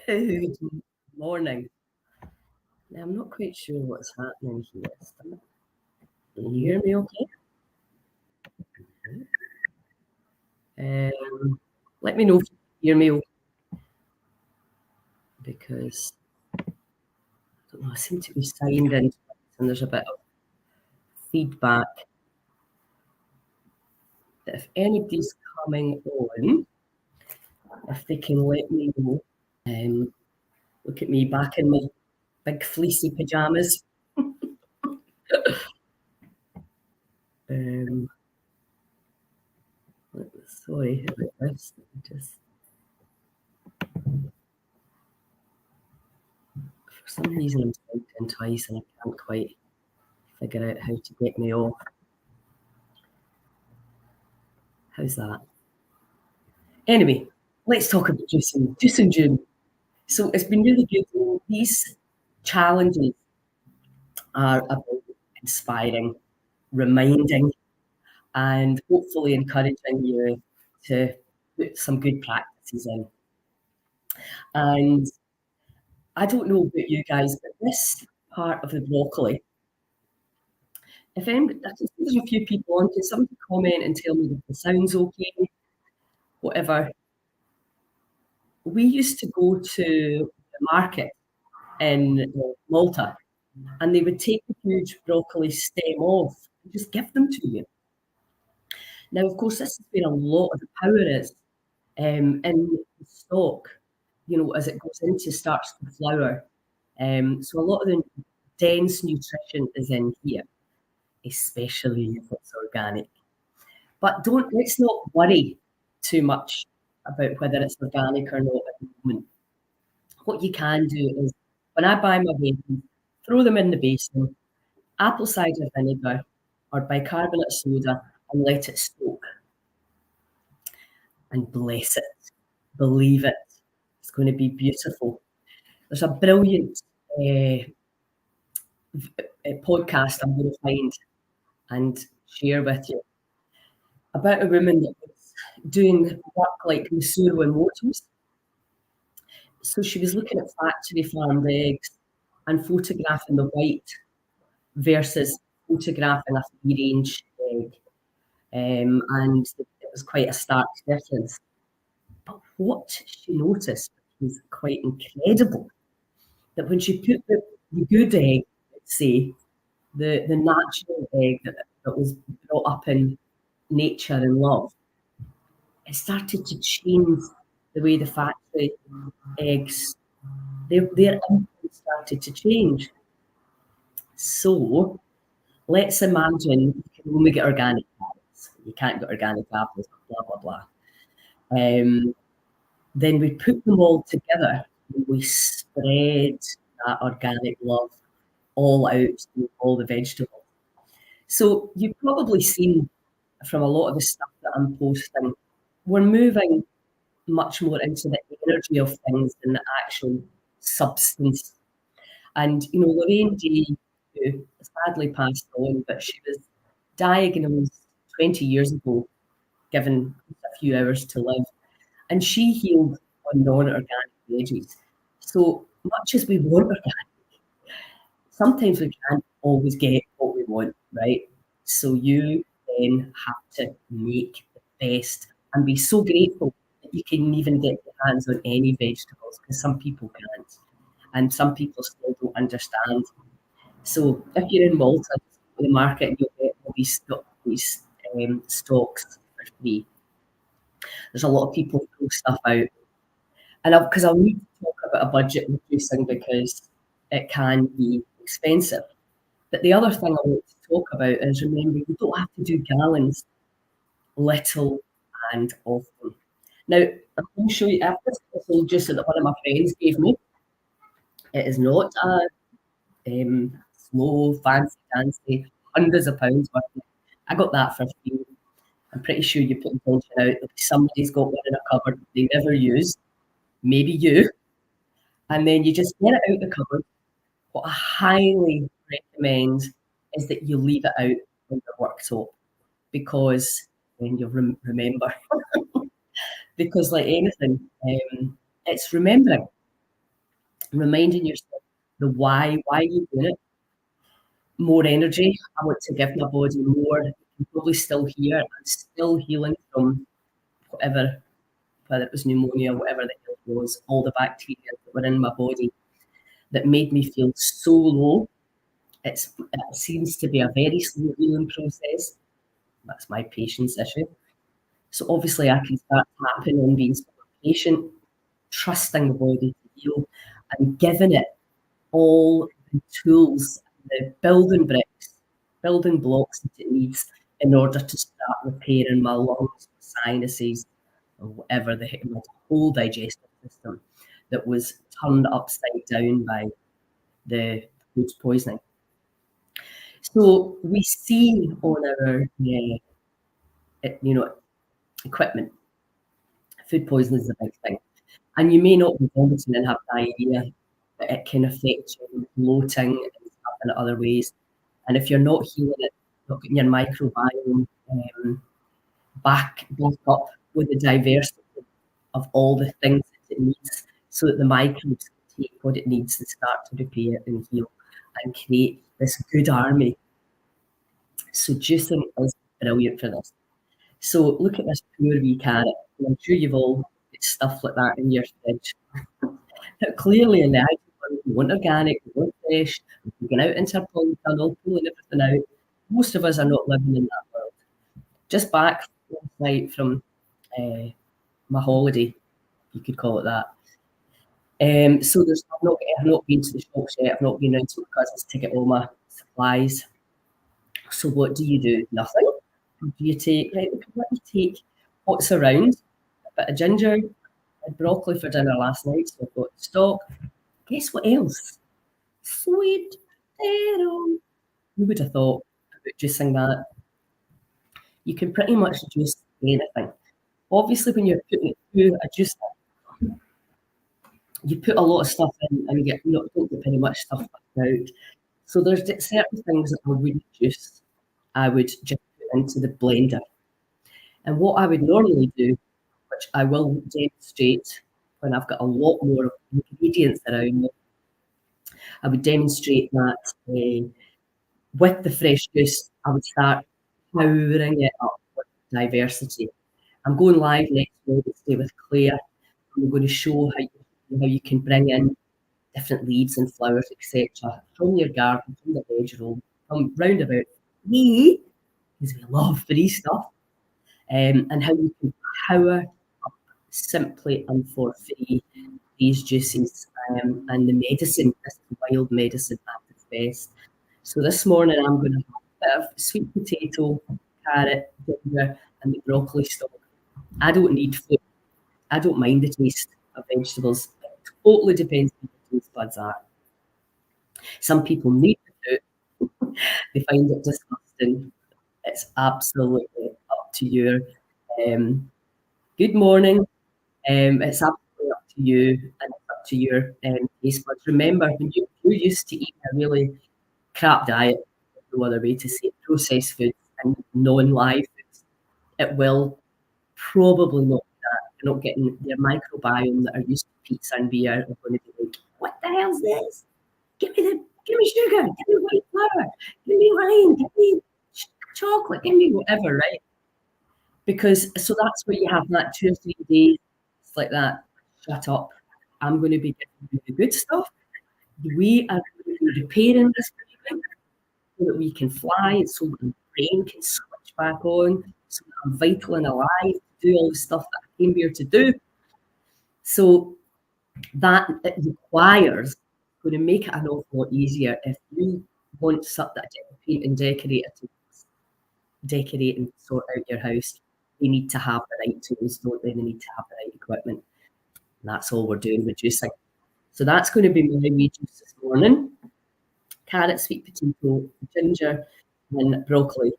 Good morning. Now, I'm not quite sure what's happening here. Can you hear me okay? Let me know if you can hear me because I don't know, I seem to be signed in and there's a bit of feedback. That if anybody's coming on, if they can let me know. Look at me back in my big fleecy pajamas. Sorry about this. For some reason I'm signed in twice and I can't quite figure out how to get me off. How's that? Anyway, let's talk about Juice and June. So it's been really good. These challenges are about inspiring, reminding, and hopefully encouraging you to put some good practices in. And I don't know about you guys, but this part of the broccoli, I can see there's a few people on, can somebody comment and tell me if the sound's okay, whatever. We used to go to the market in Malta, and they would take the huge broccoli stem off and just give them to you. Now, of course, this is where a lot of the power is in the stalk, as it goes into starts to flower. So a lot of the dense nutrition is in here, especially if it's organic. But let's not worry too much about whether it's organic or not at the moment. What you can do is, when I buy my veggies, throw them in the basin, apple cider vinegar or bicarbonate soda, and let it soak. And bless it. Believe it. It's going to be beautiful. There's a brilliant podcast I'm going to find and share with you about a woman that was doing work like Massuro and Motors. So she was looking at factory farmed eggs and photographing the white versus photographing a free range egg. And it was quite a stark difference. But what she noticed was quite incredible, that when she put the good egg, let's say, the natural egg that was brought up in nature and love, it started to change the way the factory eggs, their input started to change. So let's imagine you can only get organic apples. You can't get organic apples, blah, blah, blah. Then we put them all together and we spread that organic love all out to all the vegetables. So you've probably seen from a lot of the stuff that I'm posting, we're moving much more into the energy of things than the actual substance. And, Lorraine Day, who sadly passed on, but she was diagnosed 20 years ago, given a few hours to live. And she healed on non-organic veggies. So much as we want organic, sometimes we can't always get what we want, right? So you then have to make the best and be so grateful that you can even get your hands on any vegetables, because some people can't. And some people still don't understand. So if you're in Malta, in the market, you'll get all these stocks for free. There's a lot of people who throw stuff out. And because I'll need to talk about a budget reducing because it can be expensive. But the other thing I want to talk about is, remember, you don't have to do gallons, little and often. Now, I'm going to show you this little juice that one of my friends gave me. It is not a slow, fancy, hundreds of pounds worth. I got that for free. I'm pretty sure you put the intention out. Somebody's got one in a cupboard they never use, maybe you, and then you just get it out the cupboard. What I highly recommend is that you leave it out on your worktop, because then you'll remember. Because like anything, it's remembering. reminding yourself the why you're doing it. More energy. I want to give my body more. You can probably still hear I'm still healing from whatever, whether it was pneumonia, whatever the hell it was, all the bacteria that were in my body that made me feel so low. It seems to be a very slow healing process. That's my patience issue. So obviously I can start tapping on being patient, trusting the body to heal, and giving it all the tools, the building blocks that it needs in order to start repairing my lungs, sinuses, or whatever the heck, my whole digestive system that was turned upside down by the food poisoning. So we see on our, equipment, food poisoning is a big thing. And you may not be vomiting and have diarrhea, but it can affect you with bloating and stuff in other ways. And if you're not healing it, not getting your microbiome back up with the diversity of all the things that it needs, so that the microbes can take what it needs to start to repair and heal and create this good army. So juicing is brilliant for this. So look at this poor wee carrot. I'm sure you've all got stuff like that in your fridge. Now, clearly in the agriculture, we want organic, we want fresh, we're going out into our polytunnel, pulling everything out. Most of us are not living in that world. Just back last night from my holiday, you could call it that. So I've not been to the shops yet. I've not been into my cousins to get all my supplies. So what do you do? Nothing. Do you take, right, let me take what's around, a bit of ginger, and broccoli for dinner last night, so I've got stock. Guess what else? Sweet potato. Who would have thought about juicing that? You can pretty much juice anything. Obviously, when you're putting it through a juicer, you put a lot of stuff in and you don't get very much stuff back out. So there's certain things that I wouldn't juice. I would just put into the blender. And what I would normally do, which I will demonstrate when I've got a lot more ingredients around me, I would demonstrate that with the fresh juice, I would start powering it up with diversity. I'm going live next Wednesday with Claire. I'm going to show how you can bring in different leaves and flowers, etc., from your garden, from the hedgerow, from roundabout me, because we love free stuff, and how you can power up simply and for free these juices and the medicine, this wild medicine at its best. So this morning I'm going to have a bit of sweet potato, carrot, ginger, and the broccoli stock. I don't need food. I don't mind the taste of vegetables. It totally depends on your taste buds are. Some people need the fruit. They find it disgusting. It's absolutely up to your good morning. It's absolutely up to you and it's up to your taste buds. Remember, when you're used to eating a really crap diet, no other way to say it, processed foods and non-live foods, it will probably not be that. You're not getting their microbiome that are used to pizza and beer are going to be like, what the hell's this? Give me sugar, give me white flour, give me wine, give me chocolate, give me whatever, right? Because so that's where you have that 2 or 3 days. It's like that. Shut up. I'm going to be giving you the good stuff. We are going to be repairing this breathing so that we can fly, so that the brain can switch back on, so that I'm vital and alive to do all the stuff that I came here to do. So that it requires going to make it an awful lot easier if you want something to paint and decorate and sort out your house. They need to have the right tools, don't they? They need to have the right equipment. And that's all we're doing with juicing. So that's going to be my wee juice this morning. Carrot, sweet potato, ginger, and broccoli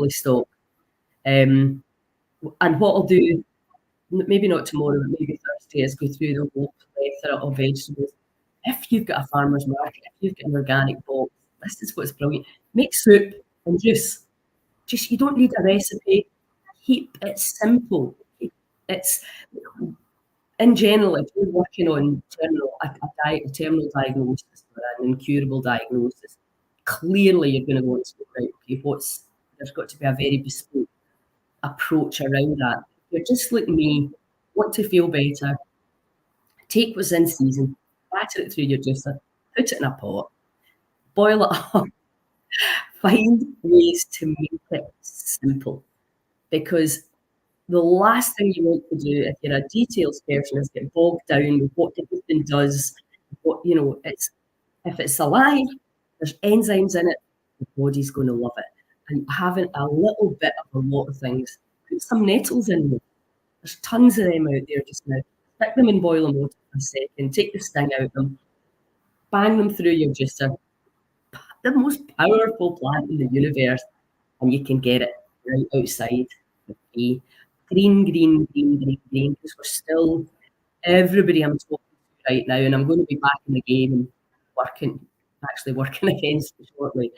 stock. And what I'll do, maybe not tomorrow, but maybe Thursday, is go through the whole plethora of vegetables. If you've got a farmer's market, if you've got an organic box, this is what's brilliant. Make soup and juice. Just, you don't need a recipe. Keep it simple. It's in general, if you're working on a terminal diagnosis or an incurable diagnosis, clearly you're gonna want to go, right, okay, there's got to be a very bespoke approach around that. If you're just like me, want to feel better, take what's in season, batter it through your juicer, put it in a pot, boil it up, find ways to make it simple. Because the last thing you want to do if you're a details person is get bogged down with what everything does. It's if it's alive, there's enzymes in it, the body's going to love it. And having a little bit of a lot of things, put some nettles in there. There's tons of them out there just now. Stick them in boiling water for a second, take the sting out of them, bang them through your juicer. The most powerful plant in the universe, and you can get it right outside the free. Green, green, green, green, green, because we're still everybody I'm talking to right now, and I'm going to be back in the game and actually working against it shortly.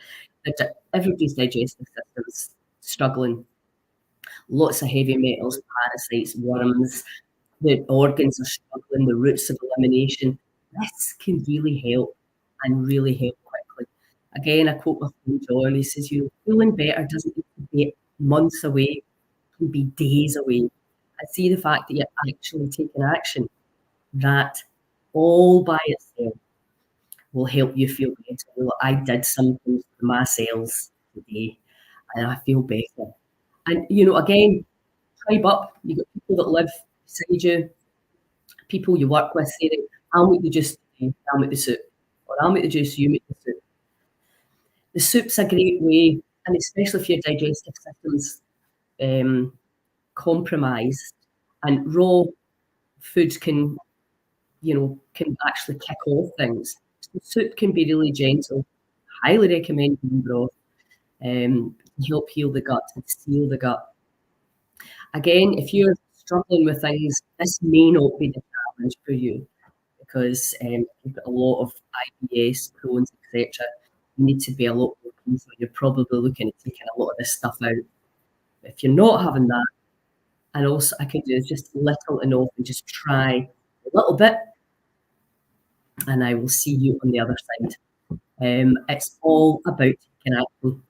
Everybody's digestive system's struggling. Lots of heavy metals, parasites, worms, the organs are struggling, the routes of elimination. This can really help and really help quickly. Again, I quote my friend John, he says, feeling better doesn't need to be months away, it can be days away. I see the fact that you're actually taking action, that all by itself will help you feel better. Well, I did something for my cells today and I feel better. And, again, tribe up. You've got people that live beside you, people you work with saying, I'll make the juice today, I'll make the soup. Or I'll make the juice, you make the soup. The soup's a great way, and especially if your digestive system's compromised and raw foods can actually kick off things. So soup can be really gentle. Highly recommend bean broth. Help heal the gut and seal the gut. Again, if you're struggling with things, this may not be the challenge for you because you've got a lot of IBS, Crohn's, etc. You need to be a lot more careful. You're probably looking at taking a lot of this stuff out. If you're not having that, and also I can do just little enough and just try a little bit, and I will see you on the other side. It's all about taking action.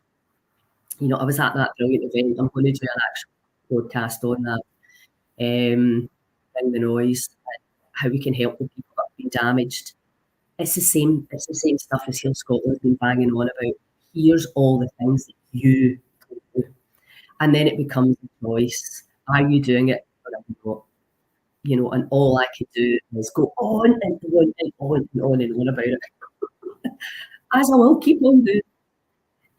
I was at that brilliant event. I'm going to do an actual podcast on that. Bring the noise, how we can help the people that have been damaged. It's the same stuff as Heal Scotland's been banging on about. Here's all the things that you can do. And then it becomes a choice. Are you doing it or are you not? And all I could do is go on and on and on and on and on about it. As I will keep on doing.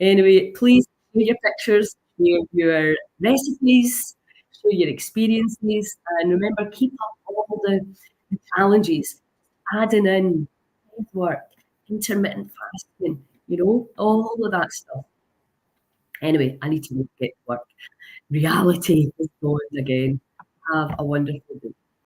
Anyway, please share your pictures, share your recipes, share your experiences, and remember, keep up all the challenges, adding in work, intermittent fasting, all of that stuff. Anyway, I need to get to work. Reality is gone again. Have a wonderful day.